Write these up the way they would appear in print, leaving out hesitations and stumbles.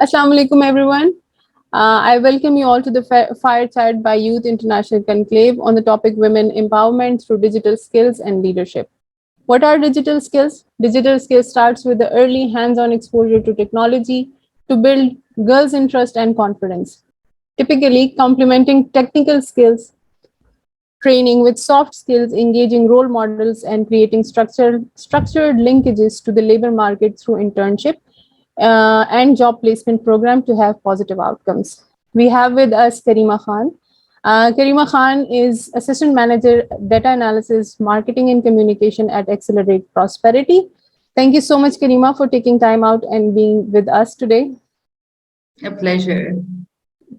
Assalamu alaikum, everyone. I welcome you all to the Fireside by Youth International Conclave on the topic Women Empowerment through Digital Skills and Leadership. What are digital skills? Digital skills starts with the early hands-on exposure to technology to build girls' interest and confidence. Typically, complementing technical skills, training with soft skills, engaging role models, and creating structured linkages to the labor market through internship and job placement program to have positive outcomes. We have with us Karima Khan. Karima Khan is Assistant Manager, Data Analysis, Marketing and Communication at Accelerate Prosperity. Thank you so much, Karima, for taking time out and being with us today. A pleasure.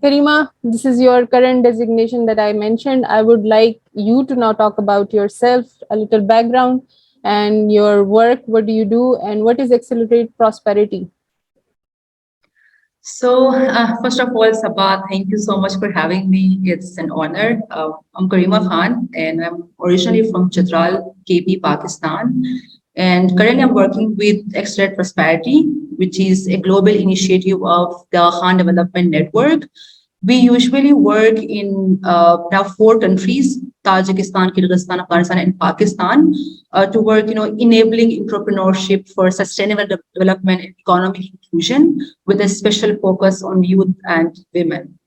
Karima, this is your current designation that I mentioned. I would like you to now talk about yourself, a little background, and your work. What do you do, and what is Accelerate Prosperity? So, first of all, Saba, thank you so much for having me. It's an honor. I'm Karima Khan, and I'm originally from Chitral, KB, Pakistan. And currently, I'm working with Accelerate Prosperity, which is a global initiative of the Khan Development Network. We usually work in now 4 countries: Tajikistan, Kyrgyzstan, Afghanistan, and Pakistan, to work, enabling entrepreneurship for sustainable development and economic inclusion with a special focus on youth and women.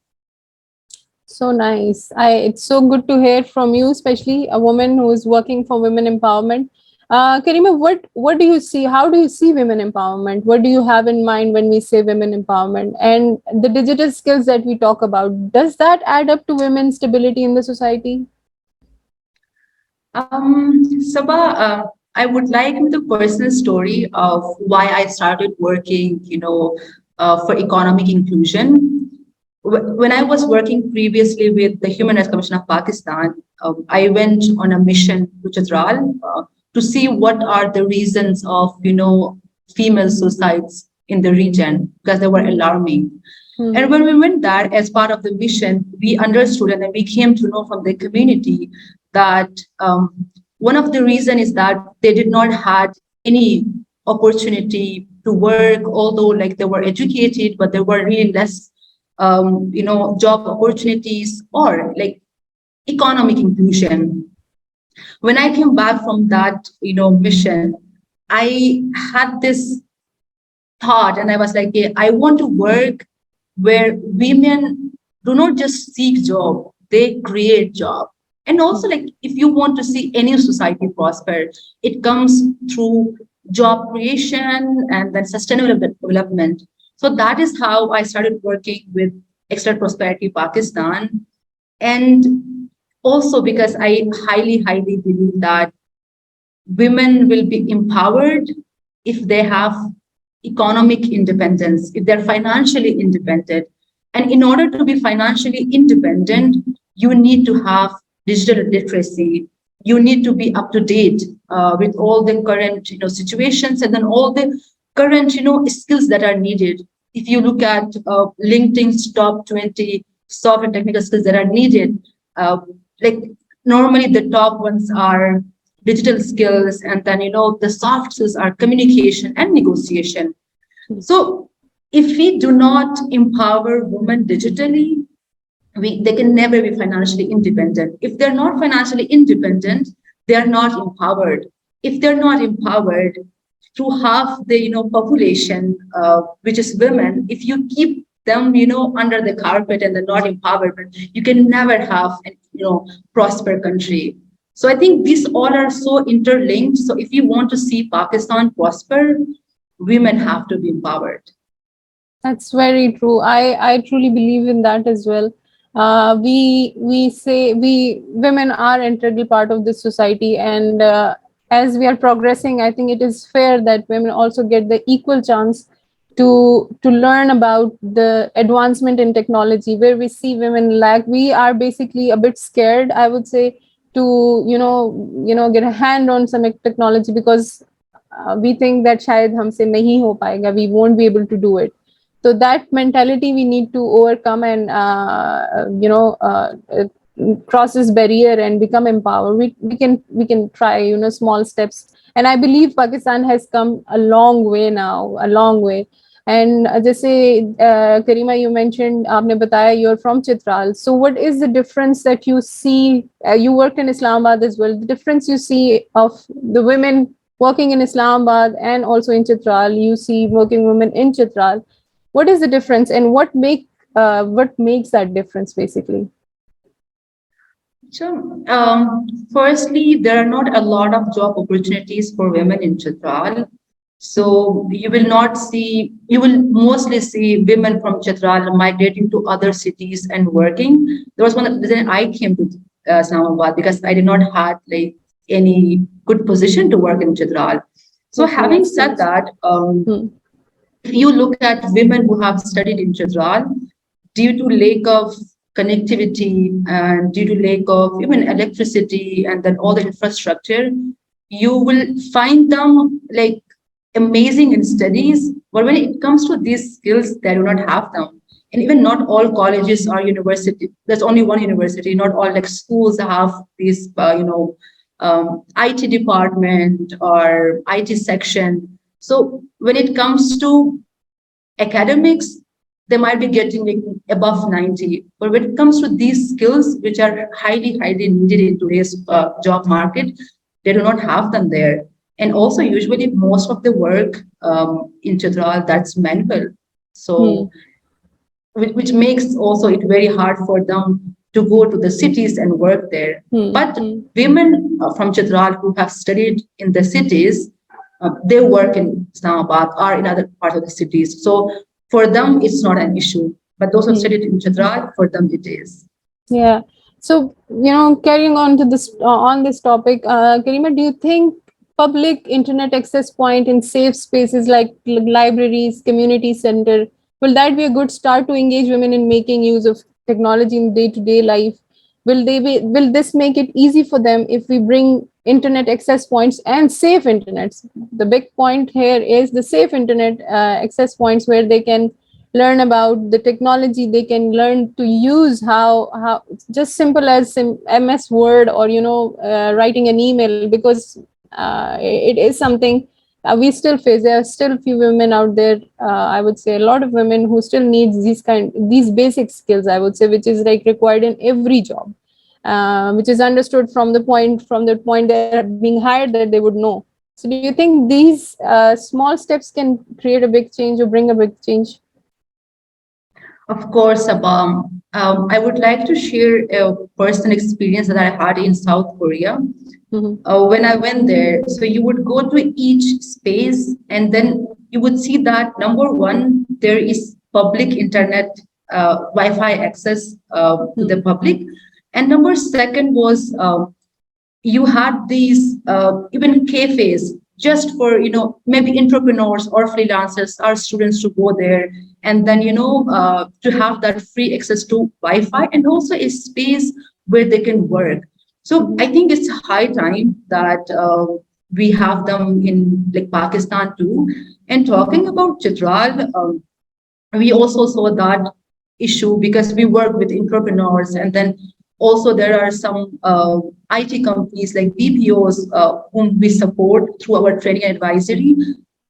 So nice. It's so good to hear from you, especially a woman who is working for women empowerment. Karima, what do you see? How do you see women empowerment? What do you have in mind when we say women empowerment? And the digital skills that we talk about, does that add up to women's stability in the society? Saba, I would like the personal story of why I started working, for economic inclusion. When I was working previously with the Human Rights Commission of Pakistan, I went on a mission to Chitral to see what are the reasons of, female suicides in the region, because they were alarming. And when we went there as part of the mission, we understood and then we came to know from the community that one of the reasons is that they did not had any opportunity to work, although like they were educated, but there were really less, job opportunities or like economic inclusion. When I came back from that, mission, I had this thought and I was like, hey, I want to work where women do not just seek job, they create job. And also, like, if you want to see any society prosper, it comes through job creation and then sustainable development. So that is how I started working with Extra Prosperity Pakistan. And also because I highly believe that women will be empowered if they have economic independence, if they're financially independent. And in order to be financially independent, you need to have digital literacy. You need to be up to date with all the current, situations, and then all the current, skills that are needed. If you look at LinkedIn's top 20 soft and technical skills that are needed, like normally the top ones are digital skills, and then the soft skills are communication and negotiation. So if we do not empower women digitally, they can never be financially independent. If they're not financially independent, they are not empowered. If they're not empowered, through half the population, which is women, if you keep them under the carpet and they're not empowered, you can never have prosper country. So I think these all are so interlinked. So if you want to see Pakistan prosper, women have to be empowered. That's very true. I truly believe in that as well. We say we women are integral part of this society, and as we are progressing, I think it is fair that women also get the equal chance to learn about the advancement in technology. Where we see women lag, we are basically a bit scared, I would say, to get a hand on some technology, because we think that shayad humse nahi ho payega, we won't be able to do it. So that mentality we need to overcome and cross this barrier and become empowered. We can try small steps, and I believe Pakistan has come a long way now, a long way. And जैसे Karima, you mentioned, आपने बताया you're from Chitral. So what is the difference that you see? You worked in Islamabad as well. The difference you see of the women working in Islamabad and also in Chitral. You see working women in Chitral. What is the difference, and what makes that difference basically? So, firstly, there are not a lot of job opportunities for women in Chitral. So you will mostly see women from Chitral migrating to other cities and working. There was one reason I came to Islamabad because I did not have like any good position to work in Chitral. So Okay, having makes said sense. that, Hmm. if you look at women who have studied in Chitral, due to lack of connectivity and due to lack of even electricity and then all the infrastructure, you will find them like amazing in studies. But when it comes to these skills, they do not have them. And even not all colleges or university. There's only one university. Not all like schools have these, IT department or IT section. So when it comes to academics, they might be getting like above 90. But when it comes to these skills, which are highly, highly needed in today's job market, they do not have them there. And also, usually, most of the work in Chitral, that's manual. Hmm. So, which makes also it very hard for them to go to the cities and work there. Hmm. But Hmm. women from Chitral who have studied in the cities, they work in Islamabad or in other parts of the cities. So for them, it's not an issue. But those who Hmm. studied in Chitral, for them it is. Yeah. So, carrying on to this on this topic, Karima, do you think public internet access point in safe spaces like libraries, community center, will that be a good start to engage women in making use of technology in day-to-day life? Will this make it easy for them if we bring internet access points and safe internets? The big point here is the safe internet access points where they can learn about the technology, they can learn to use how just simple as ms word, or writing an email, because it is something we still face. There are still few women out there, I would say a lot of women who still needs these basic skills, I would say, which is like required in every job, which is understood from the point they're being hired, that they would know. So do you think these small steps can create a big change or bring a big change? Of course, Abam. I would like to share a personal experience that I had in South Korea. Mm-hmm. When I went there, so you would go to each space and then you would see that number one, there is public internet Wi-Fi access to the public, and number second was you had these even cafes just for maybe entrepreneurs or freelancers or students to go there and then to have that free access to Wi-Fi and also a space where they can work. So I think it's high time that we have them in like Pakistan too. And talking about Chitral, we also saw that issue because we work with entrepreneurs and then also there are some IT companies like BPOs whom we support through our training and advisory.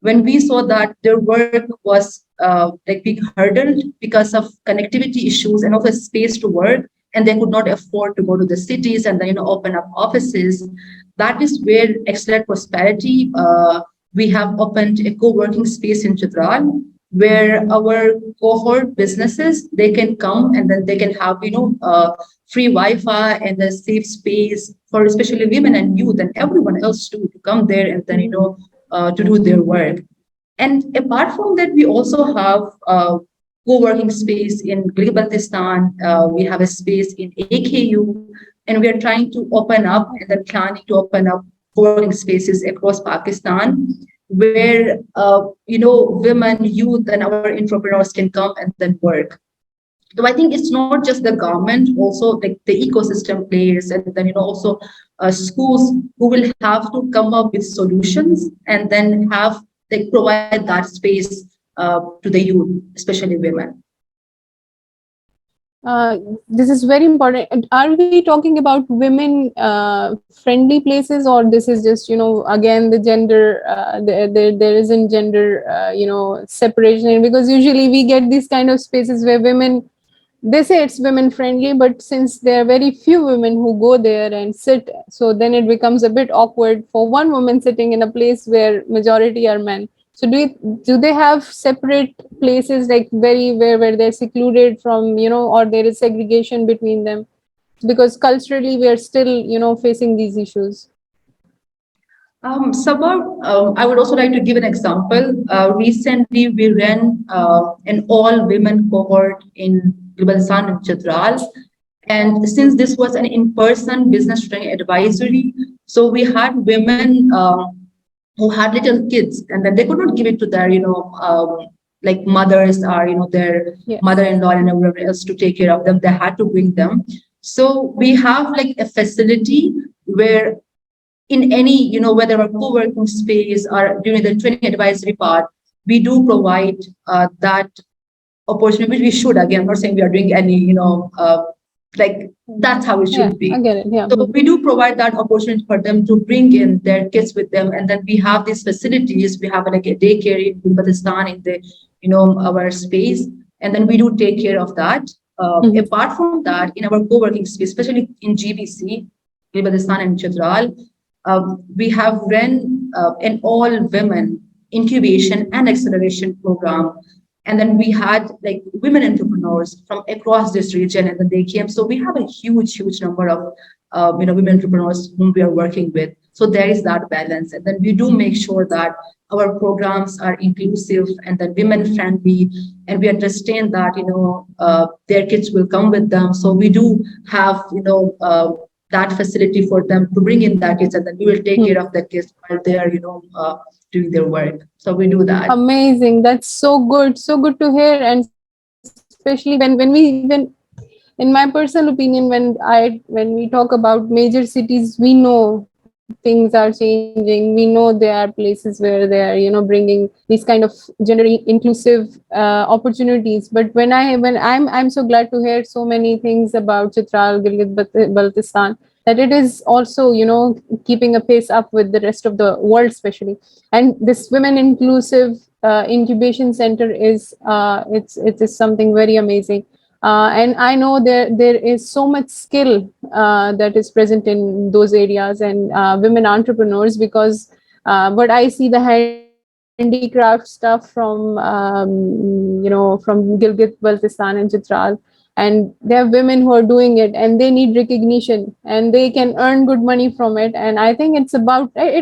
When we saw that their work was like being hurdled because of connectivity issues and also space to work, and they could not afford to go to the cities and then open up offices, that is where Accelerate Prosperity we have opened a co-working space in Chitral where our cohort businesses they can come and then they can have free Wi-Fi and a safe space for especially women and youth and everyone else too to come there and then to do their work. And apart from that, we also have co-working space in Gilgit-Baltistan. We have a space in AKU, and we are trying to open up and then planning to open up co-working spaces across Pakistan, where women, youth, and our entrepreneurs can come and then work. So I think it's not just the government, also like the ecosystem players, and then also schools who will have to come up with solutions and then have like provide that space to the youth, especially women. Uh, this is very important. And are we talking about women friendly places, or this is just, again, the gender, there isn't gender, separation? Because usually we get these kind of spaces where women, they say it's women friendly, but since there are very few women who go there and sit, so then it becomes a bit awkward for one woman sitting in a place where majority are men. So do they have separate places, like very where they're secluded from, or there is segregation between them? Because culturally we are still, facing these issues. Sabah, I would also like to give an example. Recently, we ran an all-women cohort in Gulbarstan and Chitral. And since this was an in-person business training advisory, so we had women who had little kids, and then they could not give it to their, like mothers or, their Yes. mother-in-law and everyone else to take care of them. They had to bring them. So we have like a facility where in any, whether a co-working space or during the training advisory part, we do provide that opportunity, which we should. Again, I'm not saying we are doing any, like that's how it Yeah, should I be. get it. Yeah. So we do provide that opportunity for them to bring in their kids with them, and then we have these facilities. We have like a daycare in Pakistan in the, our space, and then we do take care of that. Mhm. Apart from that, in our co-working space, especially in GBC, Pakistan and Chitral, we have run an all-women incubation and acceleration program. And then we had like women entrepreneurs from across this region, and then they came. So we have a huge, huge number of women entrepreneurs whom we are working with. So there is that balance, and then we do make sure that our programs are inclusive and then women friendly, and we understand that their kids will come with them. So we do have that facility for them to bring in their kids, and then we will take care Hmm. of the kids while they are doing their work. So we do that. Amazing. That's so good to hear. And especially when we even, in my personal opinion, when we talk about major cities, we know things are changing. We know there are places where they are, bringing these kind of gender inclusive opportunities. But when I'm so glad to hear so many things about Chitral, Gilgit, Baltistan, that it is also, keeping a pace up with the rest of the world, especially. And this women inclusive incubation center is, it is something very amazing. And I know there is so much skill that is present in those areas, and women entrepreneurs, because what I see, the handicraft stuff from Gilgit, Baltistan, and Chitral, and they have women who are doing it, and they need recognition, and they can earn good money from it. And I think it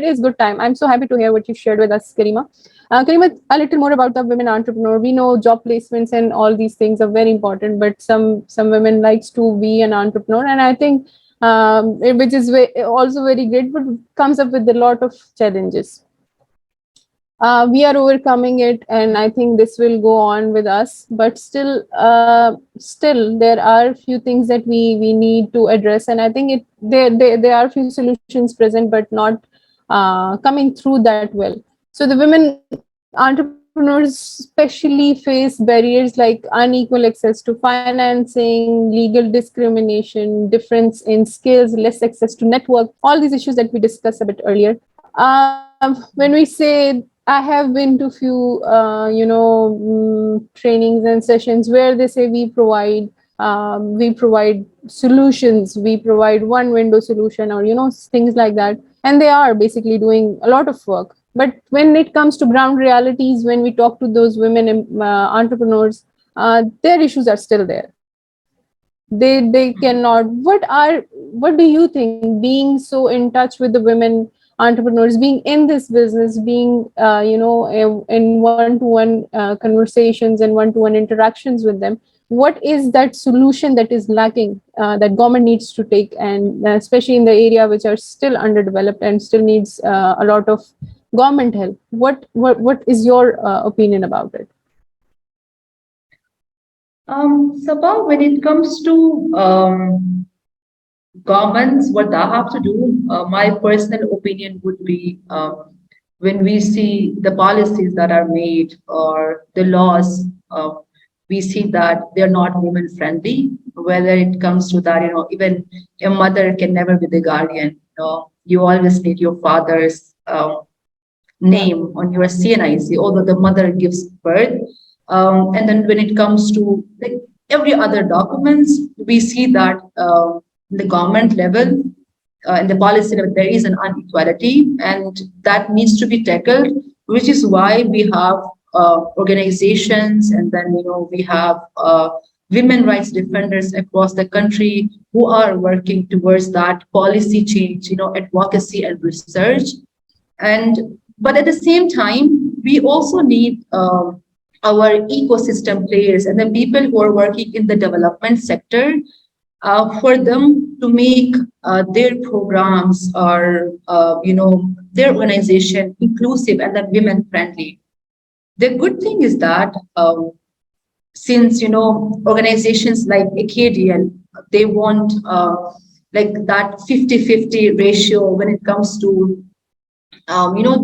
is good time. I'm so happy to hear what you shared with us, Karima. Karima, a little more about the women entrepreneur. We know job placements and all these things are very important, but some women likes to be an entrepreneur, and I think which is also very great, but comes up with a lot of challenges. We are overcoming it, and I think this will go on with us. But still, there are few things that we need to address, and I think there are few solutions present, but not coming through that well. So the women entrepreneurs especially face barriers like unequal access to financing, legal discrimination, difference in skills, less access to network, all these issues that we discussed a bit earlier. When we say, I have been to few, trainings and sessions where they say we provide solutions, we provide one window solution, or things like that, and they are basically doing a lot of work. But when it comes to ground realities, when we talk to those women entrepreneurs, their issues are still there. They cannot. What do you think, being so in touch with the women entrepreneurs, being in this business, being in one-to-one conversations and one-to-one interactions with them, what is that solution that is lacking, that government needs to take, and especially in the area which are still underdeveloped and still needs a lot of government help? What is your opinion about it? Sabah, when it comes to governments, what they have to do, my personal opinion would be when we see the policies that are made or the laws, we see that they're not women friendly. whether it comes to that, even a mother can never be the guardian. You always need your father's Yeah. name on your CNIC, although the mother gives birth. And then when it comes to like every other documents, we see that the government level in the policy level, there is an inequality, and that needs to be tackled, which is why we have organizations, and then we have women rights defenders across the country who are working towards that policy change, advocacy and research. And but at the same time, we also need our ecosystem players and the people who are working in the development sector, for them to make their programs or their organization inclusive and then women friendly. The good thing is that since organizations like AKDL, they want like that 50-50 ratio when it comes to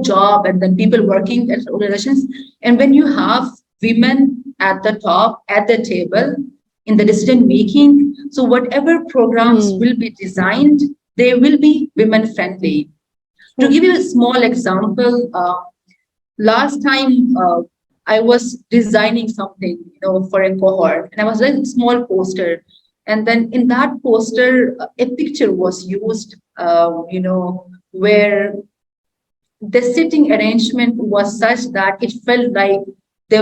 job and then people working at organizations. And when you have women at the top, at the table, in the decision making, so whatever programs Hmm. will be designed, they will be women friendly. To True. give you a small example, last time I was designing something, for a cohort, and I was doing a small poster. And then in that poster, a picture was used, where the sitting arrangement was such that it felt like the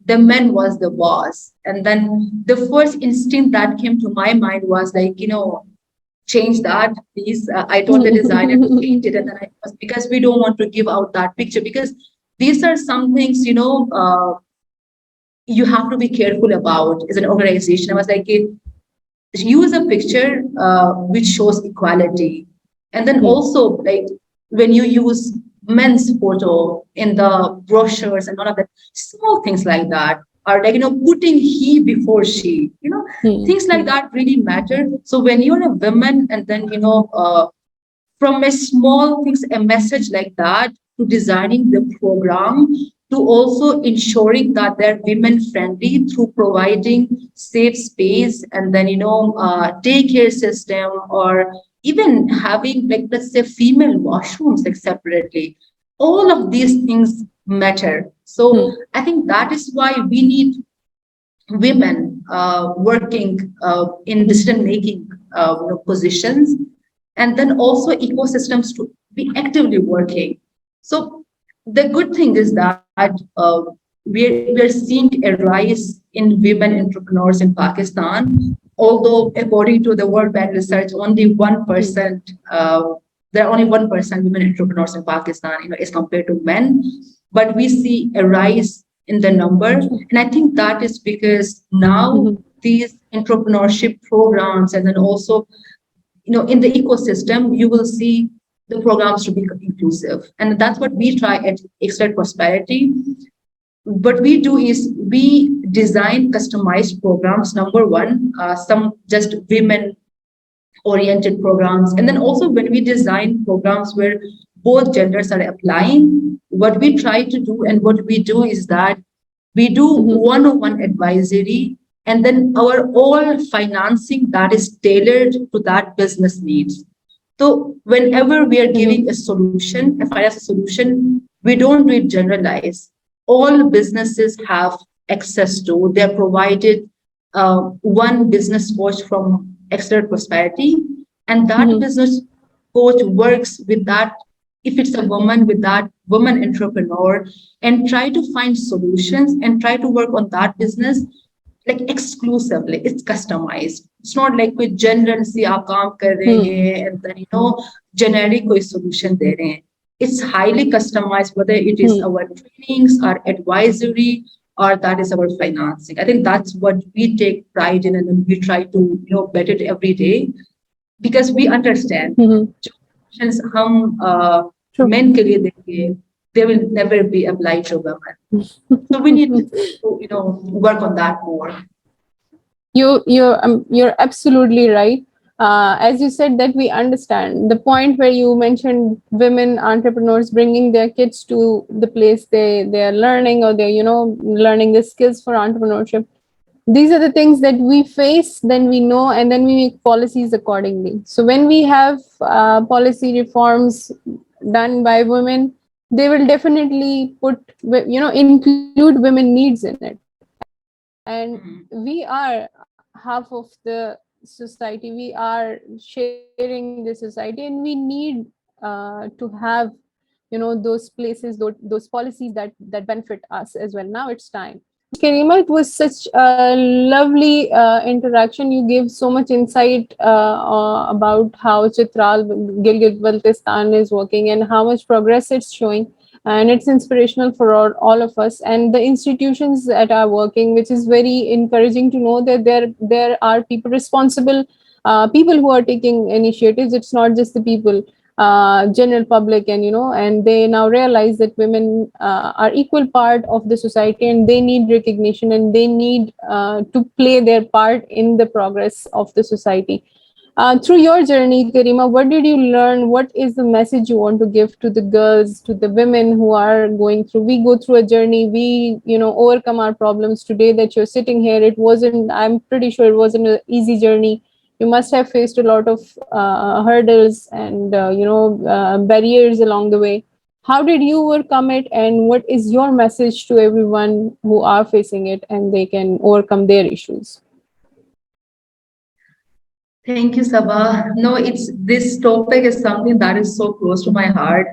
the man was the boss. And then the first instinct that came to my mind was like, change that, please. I told the designer to change it, and then I was, because we don't want to give out that picture, because these are some things, you have to be careful about as an organization. I was like, use a picture which shows equality. And then Hmm. also, like, when you use men's photo in the brochures and all of that, small things like that, or like, putting he before she, Hmm. things like that really matter. So when you're a woman, and then from a small things, a message like that, to designing the program, to also ensuring that they're women friendly through providing safe space, and then daycare system, or even having, like, let's say, female washrooms like separately. All of these things matter. So Hmm. I think that is why we need women working in decision making positions, and then also ecosystems to be actively working. So the good thing is that we're seeing a rise in women entrepreneurs in Pakistan, although according to the World Bank research, only Hmm. 1%, there are only 1% women entrepreneurs in Pakistan, as compared to men. But we see a rise in the number. True. And I think that is because now Hmm. these entrepreneurship programs, and then also, in the ecosystem, you will see the programs to be inclusive. And that's what we try at Extra Prosperity. What we do is we design customized programs, number one, some just women oriented programs. And then also, when we design programs where both genders are applying, what we try to do and what we do is that we do Hmm. one-on-one advisory, and then our all financing that is tailored to that business needs. So whenever we are Hmm. giving a solution, a financial solution, we don't do it generalized. All businesses have access to. They're provided one business coach from Extra Prosperity, and that Hmm. business coach works with that. If it's a woman, with that woman entrepreneur, and try to find solutions and try to work on that business like exclusively. It's customized. It's not like कोई general सी आप काम कर रहे Hmm. हैं and then generic कोई solution दे रहे हैं. It's highly customized, whether it is Hmm. our trainings, our advisory, or that is our financing. I think that's what we take pride in, and then we try to better it every day, because we understand Hmm. जो solutions हम True. men के लिए देंगे, they will never be applied to women. So we need to work on that more. You're absolutely right. As you said, that we understand the point where you mentioned women entrepreneurs bringing their kids to the place they are learning, or they're learning the skills for entrepreneurship. these are the things that we face, then we know, and then we make policies accordingly. So when we have policy reforms done by women, they will definitely include women needs in it. And we are half of the society, we are sharing the society, and we need to have those places, those policies that benefit us as well. Now it's time. Karima, it was such a lovely interaction. You gave so much insight about how Chitral, Gilgit Baltistan is working and how much progress it's showing. And it's inspirational for all of us and the institutions that are working, which is very encouraging to know that there are people responsible, people who are taking initiatives. It's not just the people, general public, and they now realize that women are equal part of the society, and they need recognition, and they need to play their part in the progress of the society. Through your journey, Karima, what did you learn? What is the message you want to give to the girls, to the women who are going through? We go through a journey. We, overcome our problems. Today that you're sitting here, it wasn't. I'm pretty sure it wasn't an easy journey. You must have faced a lot of hurdles and barriers along the way. How did you overcome it, and what is your message to everyone who are facing it and they can overcome their issues? Thank you, Saba. No, it's this topic is something that is so close to my heart.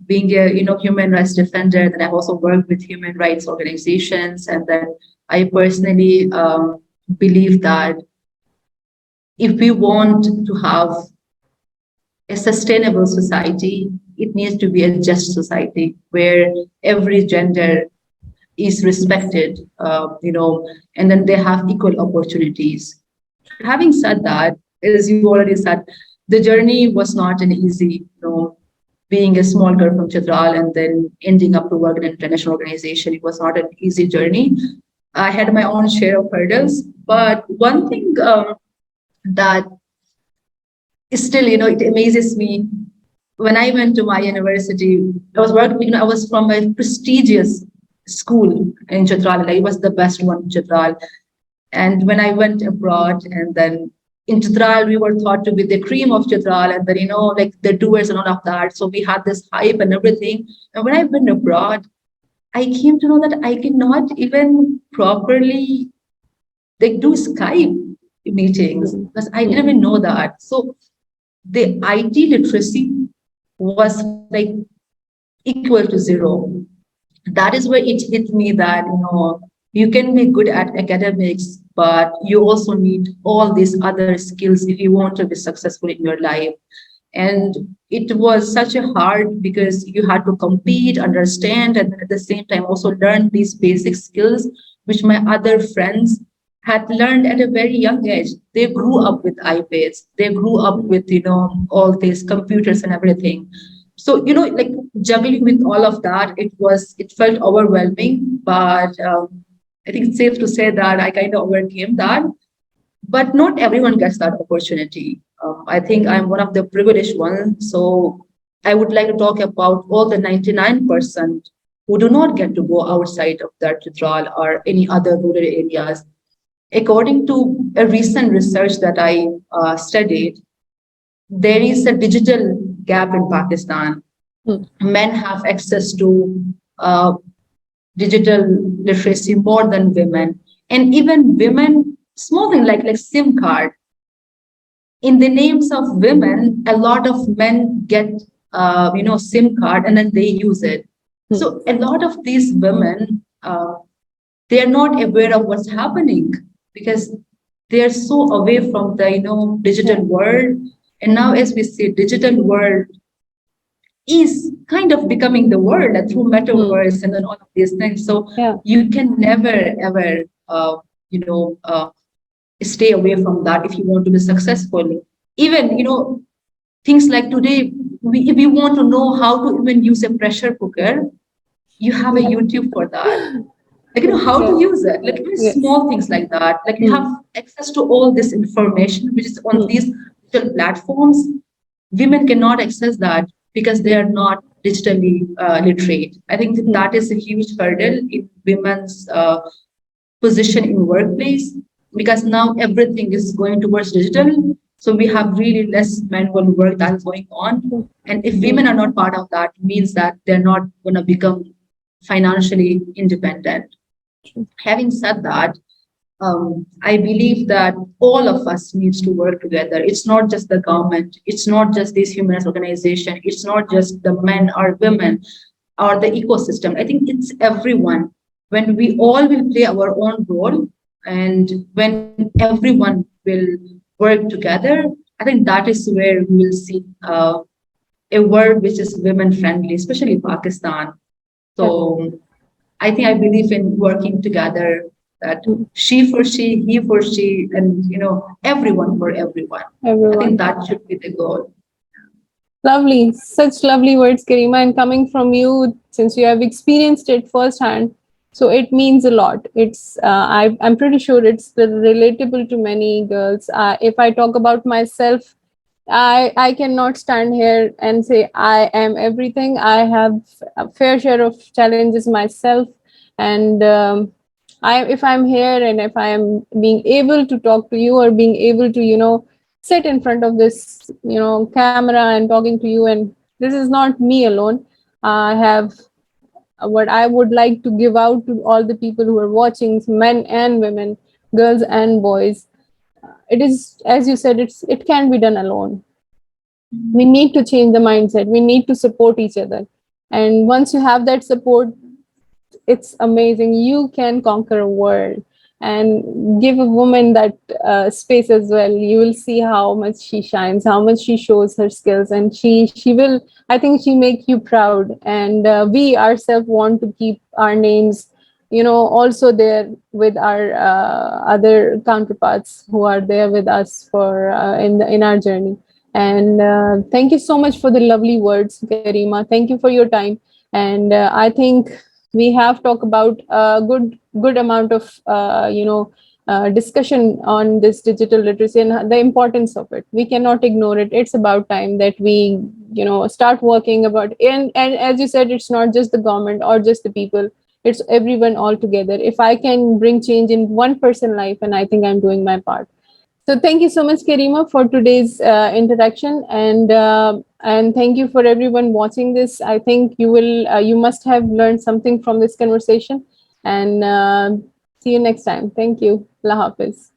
Being a human rights defender, then I've also worked with human rights organizations, and then I personally believe that if we want to have a sustainable society, it needs to be a just society where every gender is respected, and then they have equal opportunities. Having said that, as you already said, the journey was not an easy, being a small girl from Chitral and then ending up to work in an international organization. It was not an easy journey. I had my own share of hurdles, but one thing that is still, it amazes me. When I went to my university, I was working, I was from a prestigious school in Chitral, like it was the best one in Chitral. And when I went abroad, and then in Chitral, we were thought to be the cream of Chitral, and then, like the doers and all of that. So we had this hype and everything. And when I went abroad, I came to know that I cannot even properly like do Skype meetings because I didn't even know that. So the IT literacy was like equal to zero. That is where it hit me that you can be good at academics, but you also need all these other skills if you want to be successful in your life. And it was such a hard because you had to compete, understand, and at the same time also learn these basic skills which my other friends had learned at a very young age. They grew up with iPads, they grew up with all these computers and everything. So like juggling with all of that, it felt overwhelming, but I think it's safe to say that I kind of overcame that. But not everyone gets that opportunity. I think I'm one of the privileged ones. So I would like to talk about all the 99% who do not get to go outside of their Chitral or any other rural areas. According to a recent research that I studied, there is a digital gap in Pakistan. Men have access to digital literacy more than women, and even women, small thing like SIM card. In the names of women, a lot of men get SIM card and then they use it. So a lot of these women, they are not aware of what's happening because they are so away from the digital world. And now, as we see, digital world is kind of becoming the world through metaverse and then all of these things. So you can never ever stay away from that if you want to be successful. Even things like today, if you want to know how to even use a pressure cooker, you have a YouTube for that. Like how to use it, like small things like that. Like you have access to all this information which is on these digital platforms. Women cannot access that because they are not digitally literate. I think that is a huge hurdle in women's position in workplace, because now everything is going towards digital. So we have really less manual work that's going on. True. And if True. women are not part of that, means that they're not going to become financially independent. True. Having said that, I believe that all of us needs to work together. It's not just the government. It's not just this human rights organization. It's not just the men or women or the ecosystem. I think it's everyone. When we all will play our own role, and when everyone will work together, I think that is where we will see a world which is women friendly, especially Pakistan. So I believe in working together, that Definitely. she for she, he for she, and everyone for everyone. I think Everyone. that should be the goal. Lovely. Such lovely words, Karima. And coming from you, since you have experienced it firsthand, so it means a lot. I'm pretty sure it's relatable to many girls. If I talk about myself, I cannot stand here and say I am everything. I have a fair share of challenges myself, and if I'm here and if I am being able to talk to you, or being able to sit in front of this camera and talking to you, and this is not me alone. I have what I would like to give out to all the people who are watching, men and women, girls and boys. It is, as you said, it can be done alone. We need to change the mindset. We need to support each other, and once you have that support, it's amazing. You can conquer a world, and give a woman that space as well. You will see how much she shines, how much she shows her skills, and she will, I think, she make you proud. And we ourselves want to keep our names also there with our other counterparts who are there with us for in our journey. And thank you so much for the lovely words, Karima. Thank you for your time. And I think we have talked about a good amount of discussion on this digital literacy and the importance of it. We cannot ignore it. It's about time that we start working about. And as you said, it's not just the government or just the people, it's everyone all together. If I can bring change in one person life, and I think I'm doing my part. So thank you so much, Karima, for today's interaction, and thank you for everyone watching this. I think you must have learned something from this conversation, and see you next time. Thank you. Allah Hafiz.